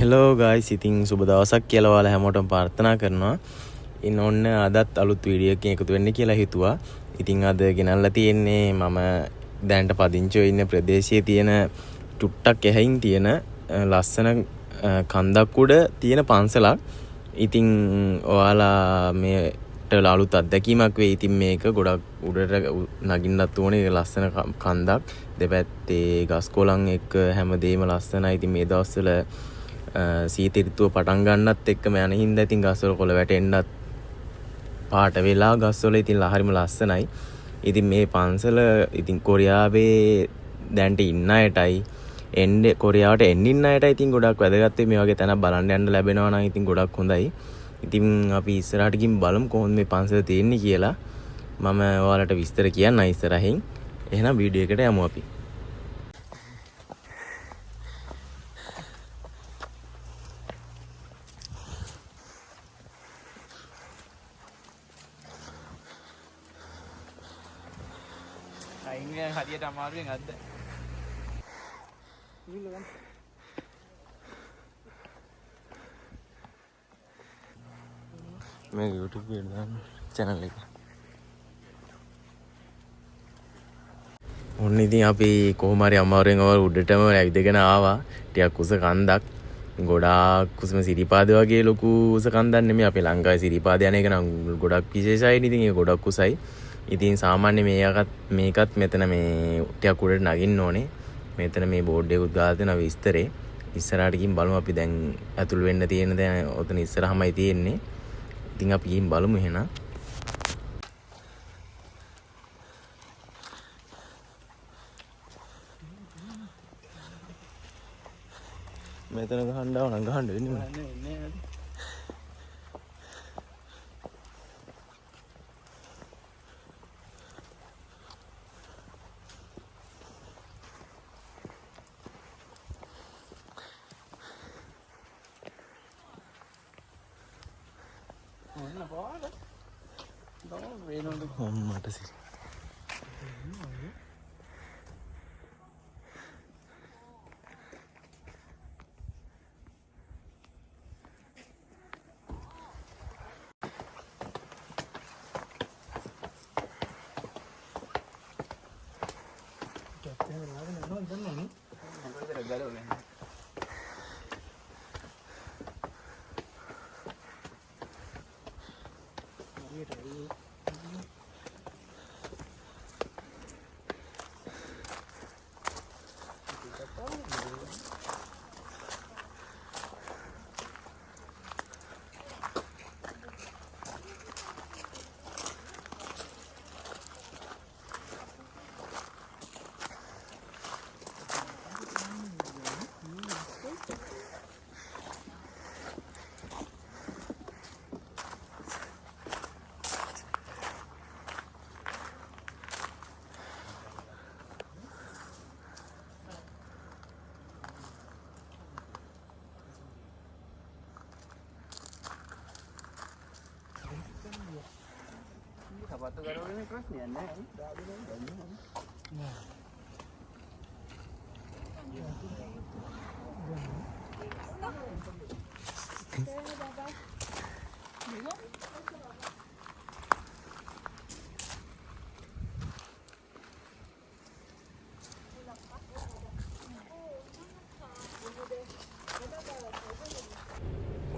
Hello guys, ඉතින් සුබ දවසක් කියලා ඔයාලා හැමෝටම ප්‍රාර්ථනා කරනවා. ඉන්න ඔන්න අදත් අලුත් වීඩියෝ එකකින් එකතු වෙන්න කියලා හිතුවා. ඉතින් අද ගෙනල්ලා තියෙන්නේ මම දැනට පදිංචිව ඉන්න ප්‍රදේශයේ තියෙන චුට්ටක් එහින් තියෙන ලස්සන කන්දක් උඩ තියෙන පන්සලක්. ඉතින් ඔයාලා මේට අලුත් අත්දැකීමක් වෙයි. ඉතින් මේක ගොඩක් උඩට නගින්නත් ඕනේ ලස්සන කන්දක්. දෙපැත්තේ ගස් කොළන් එක්ක හැමදේම ලස්සනයි. ඉතින් මේ දවස්වල සීත ඍතුව පටන් ගන්නත් එක්කම යන හින්දා ඉතින් ගස්වල කොළ වැටෙන්නත් පාට වෙලා ගස්වල ඉතින් හරිම ලස්සනයි. ඉතින් මේ පන්සල ඉතින් කොරියාවේ දැන්ට ඉන්න අයටයි එන්නේ කොරියාවට එන්න අයටයි ඉතින් ගොඩක් වැදගත් මේ වගේ තැනක් බලන්න යන්න ලැබෙනවා නම් ඉතින් ගොඩක් හොඳයි. ඉතින් අපි ඉස්සරහට ගිහින් බලමු කොහොමද මේ පන්සල තියෙන්නේ කියලා. මම ඔයාලට විස්තර කියන්න ඉස්සරහින්. එහෙනම් වීඩියෝ එකට යමු අපි. හරියට අමාරුවෙන් අද්ද මේ YouTube එක දාන්න channel එක. ඔන්න ඉතින් අපි කොහොම හරි අමාරුවෙන් උඩටම ඇවිදගෙන ආවා. ටිකක් උස කන්දක්. ගොඩාක් උසම සිරිපාද වගේ ලොකු උස කන්දක් නෙමෙයි. අපේ ලංකාවේ සිරිපාද යන එක නම් ගොඩක් විශේෂයි. ඉතින් ඒක ගොඩක් උසයි. ඉතින් සාමාන්‍ය මේකත් මෙතන මේ ටිකක් උඩට නගින්න ඕනේ. මෙතන මේ බෝඩ් එකකුත් දාලා තියෙනවා විස්තරේ. ඉස්සරහට ගිහින් බලමු අපි දැන් ඇතුල් වෙන්න තියෙන දැන් ඔතන ඉස්සරහමයි තියෙන්නේ. ඉතින් අපි ගිහින් බලමු එහෙනම්. මෙතන ගහන්න ආව නම් ගහන්න වෙන්නේ නැහැ. මට සිරි සපත්තු කරවන්නේ ප්‍රශ්නයක් නැහැ.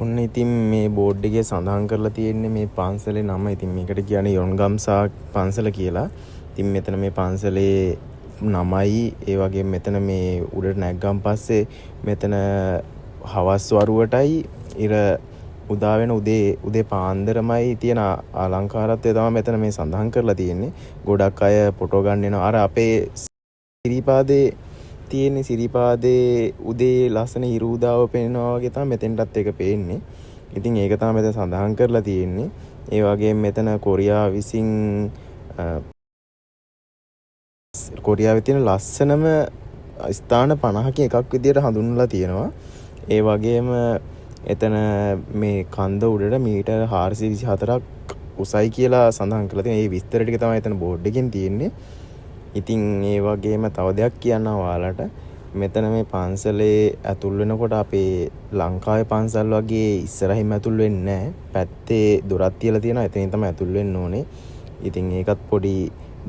ඔන්න ඉතින් මේ බෝඩ් එකේ සඳහන් කරලා තියෙන්නේ මේ පන්සලේ නම. ඉතින් මේකට කියන්නේ යොන්ගම්සා පන්සල කියලා. ඉතින් මෙතන මේ පන්සලේ නමයි ඒ වගේම මෙතන මේ උඩට නැග්ගන් පස්සේ මෙතන හවස් වරුවටයි ඉර උදා වෙන උදේ පාන්දරමයි තියෙන අලංකාරත්වය තමයි මෙතන මේ සඳහන් කරලා තියෙන්නේ. ගොඩක් අය ෆොටෝ ගන්න එනවා. අර අපේ සිරිපාදේ තියෙන සිරිපාදේ උදේ ලස්සන හිරු උදාව පේනවා වගේ තමයි මෙතෙන්ටත් එක පේන්නේ. ඉතින් ඒක තමයි මෙතන සඳහන් කරලා තියෙන්නේ. ඒ වගේම මෙතන කොරියාව විසින් කොරියාවේ තියෙන ලස්සනම ස්ථාන 50කින් එකක් විදියට හඳුන්වලා තියෙනවා. ඒ වගේම එතන මේ කන්ද උඩට මීටර් 424ක් උසයි කියලා සඳහන් කරලා තියෙනවා. මේ විස්තර ටික තමයි එතන බෝඩ් එකෙන් තියෙන්නේ. ඉතින් ඒ වගේම තව දෙයක් කියන්න ඔයාලට මෙතන මේ පන්සලේ ඇතුල් වෙනකොට අපේ ලංකාවේ පන්සල් වගේ ඉස්සරහින් ඇතුල් වෙන්නේ නැහැ. පැත්තේ දොරක් තියලා තියෙනවා. එතනින් තමයි ඇතුල් වෙන්න ඕනේ. ඉතින් ඒකත් පොඩි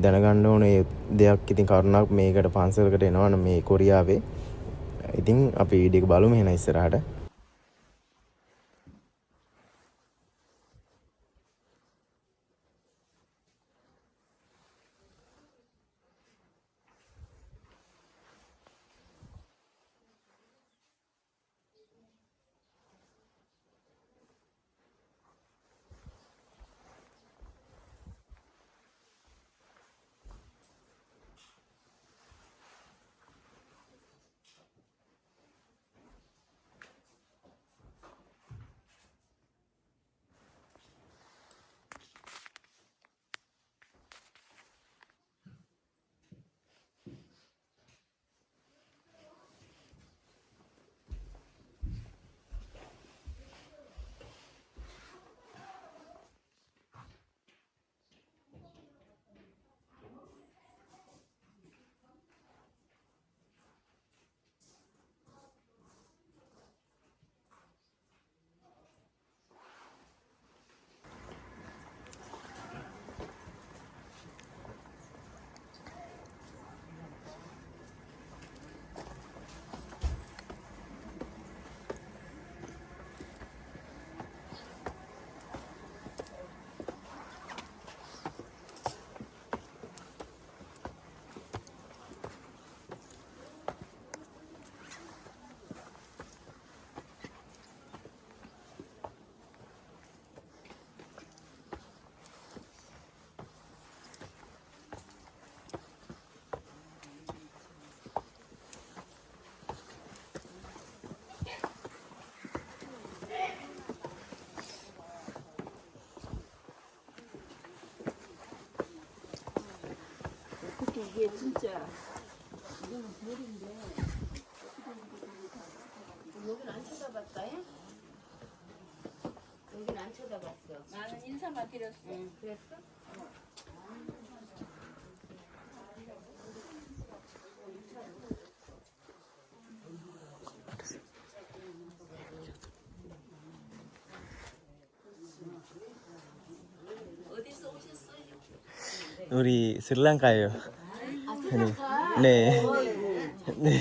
දැනගන්න ඕනේ දෙයක්. ඉතින් කරුණාවක් මේකට පන්සලකට එනවනම් මේ කොරියාවේ. ඉතින් අපි වීඩියෝ එක බලමු එහෙනම් ඉස්සරහට. 이게 진짜 이거는 별인데 여긴 안 쳐다봤다. 여긴 안 쳐다봤어. 나는 인사만 드렸어. 응, 그랬어? 어디서 오셨어요? 우리 스리랑카예요. 네. 네.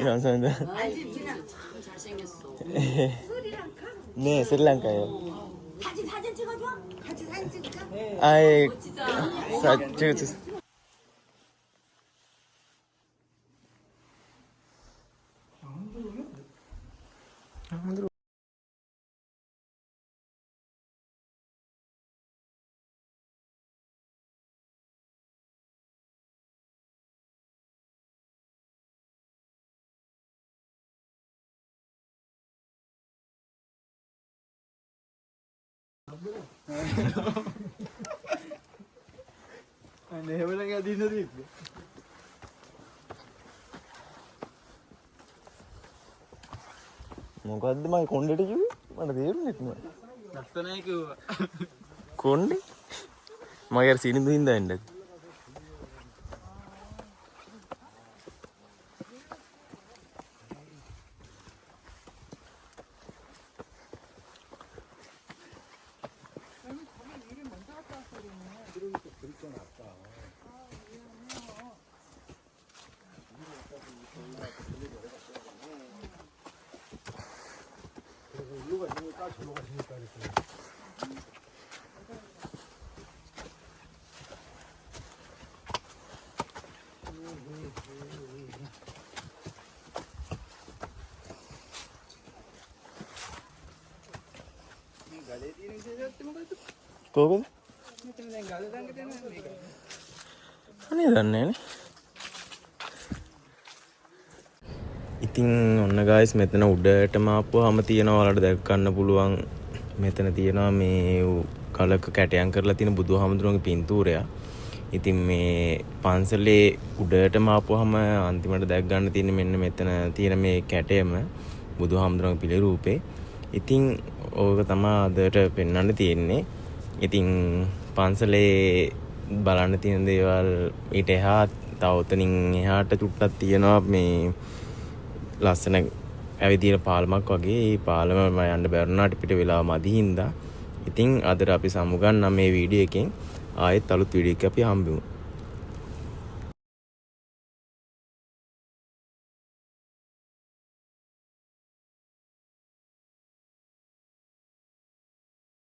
감사합니다. 아니 그냥 참 잘생겼어. 네, 스리랑카예요. 같이 사진 찍어줘. 같이 사진 찍자. 아예 멋지다. 찍어주세요. අනේ එහෙමනම් අදින්න තිබ්බේ. මොකද්ද මගේ කොණ්ඩේට කිව්වේ? මට තේරුන්නේ නැහැ. ලස්සනයි කිව්වා. කොණ්ඩේ? මගේ අර සීනින්දු හින්දා එන්නද? ගලේ තියෙන විදිහට මොකද? කොහොමද? මෙතන දැන් ගල ළඟ තියෙනවා මේක. අනේ දන්නේ නැහැ. ඉතින් ඔන්න ගයිස් මෙතන උඩටම ආපුවාම තියෙනවා ඔයාලට දැක ගන්න පුළුවන් මෙතන තියෙනවා මේ කලක කැටයන් කරලා තියෙන බුදුහාමුදුරුවන්ගේ පින්තූරය. ඉතින් මේ පන්සලේ උඩටම ආපුවාම අන්තිමට දැක ගන්න තියෙන මෙන්න මෙතන තියෙන මේ කැටයම බුදුහාමුදුරුවන්ගේ පිළිරූපේ. ඉතින් ඕක තමයි අදට පෙන්වන්න තියෙන්නේ. ඉතින් පන්සලේ බලන්න තියෙන දේවල් ඊට එහා තව උතනින් එහාට චුට්ටක් තියෙනවා මේ ලස්සන ඇවිදින පාලමක් වගේ. ඒ පාලම මම යන්න බැරුණාට පිට වෙලාව මදි හින්දා ඉතින් අදට අපි සමුගන්නම් මේ වීඩියෝ එකෙන්. ආයෙත් අලුත් වීඩියෝ එකක් අපි හම්බෙමු.